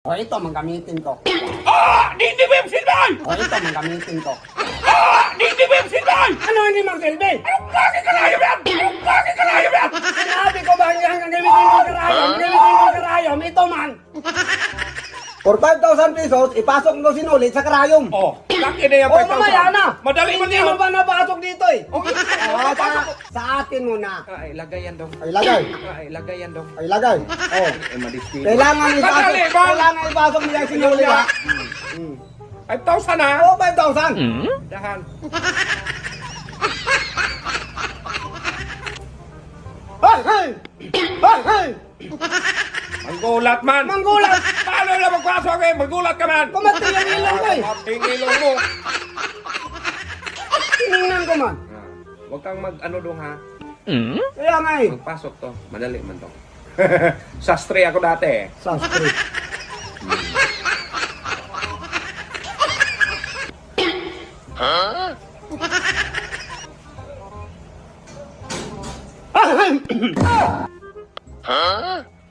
O ito, manggamitin ko. Hindi mo yung silbay! O ito, manggamitin ko. Hindi mo yung silbay! Ano hindi magsilbi? Anong klase karayom yan? Anong klase karayom yan? Sinabi ko ba hanggang gamitin ko karayom? Gamitin ko karayom, ito man. For 5,000 pesos, ipasok mo sinulit sa karayom. Laki na yan, O mamaya na. Madali man Hindi yan. mo ba napasok dito eh? Okay. Sa atin muna. Ay, lagay yan dong. Ay, lagay. Ay, lagay yan dong. Ay, lagay. O. Madispili. Kailangan ipasok. Madali ba? Kailangan ipasok mo yung sinulit ha. 5,000 ha? O, 5,000. Dahan. Hey! Hey! Hey! Manggulat man. Manggulat! Paano na magpasok eh? Manggulat ka man. Kumati yung ilong ko eh. Mating ilong mo. Tinignan ko man. Huwag kang mag-ano dong ha. Kaya nga eh. Magpasok to. Madali man to. Sastre ako dati eh. Sastre.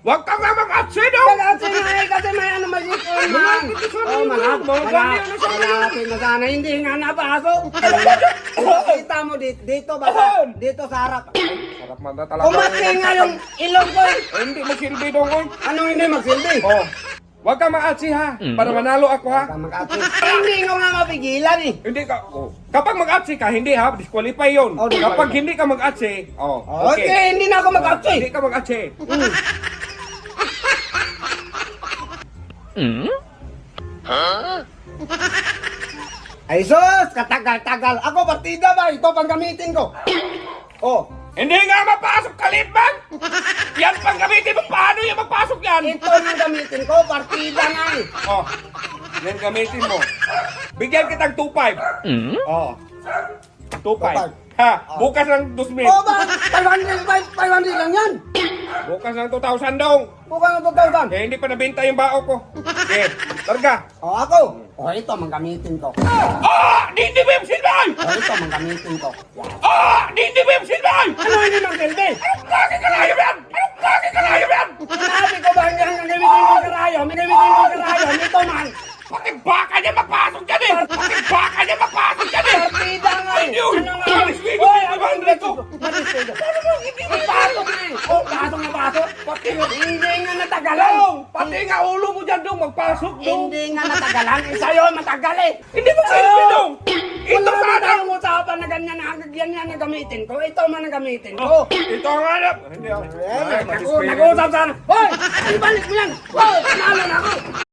Huwag kang nga mag-atsi dong! Kasi nga eh, kasi may ano masipon man. Oh, malapit na sana. Hindi nga napasok. Kita mo dito ba? Dito sa harap. Sarap man na talaga. Kumati nga yung ilong ko eh. Hindi mo silbi dong oy. Anong hindi magsilbi? Oh. Huwag kang mag-atsi ha. Para manalo ako ha. Hindi ko nga mapigilan eh. Hindi ka. Oh. Kapag mag-atsi ka, hindi ha. Disqualify yun. Oh, disqualify. Kapag hindi ka mag-atsi, Okay, hindi na ako mag-atsi. Hindi ka mag-atsi. Ay sus, katagal-tagal. Ako partida ba? Ito pang gamitin ko. Oh, Hindi nga mapasok kalitman! Yan pang gamitin mo. Paano yung magpasok yan? ito na gamitin ko. Partida nga eh. Oh. Yan gamitin mo. Bigyan kitang 2.5. Oh. 2.5. Ha, bukas ng 2,000. Oh, ba? 500 lang yan. Bukas ng 2,000 dong. Bukan na 2,000. Eh, hindi pa nabenta yung bao ko. Okay, larga. Oh, ako. Oh, ito manggamitin ko. Hindi mo yung silbay! Oh, ito manggamitin ko. Hindi mo yung silbay! Ano hindi magsilbi? Anong klase karayom yan? Anong klase karayom yan? Sinabi ko ba hanggang gamitin ko karayom? Gamitin ko karayom, ito man. Pati baka niya magpasok dyan eh! Pati baka niya magpasok dyan eh! Partida nga eh. Yun! Ano nga? Maliswigo Hoy, dito ano ba? yung beso? Maliswigo. Pasok na eh. Oh, pasok na pasok. Pati Hindi nga natagalan. Pati nga ulo mo dyan dong magpasok dong! Hindi nga natagalan. Eh, sa'yo matagal eh. Hindi mo silbi dong! Ito Ito sana! sana yung usapan na ganyan na gamitin ko. Ito man ang gamitin ko. Ito ang hanap! Hindi ako. Nag-uusap sana. Hoy! Ibalik mo yan. Hoy! Panalo na ako.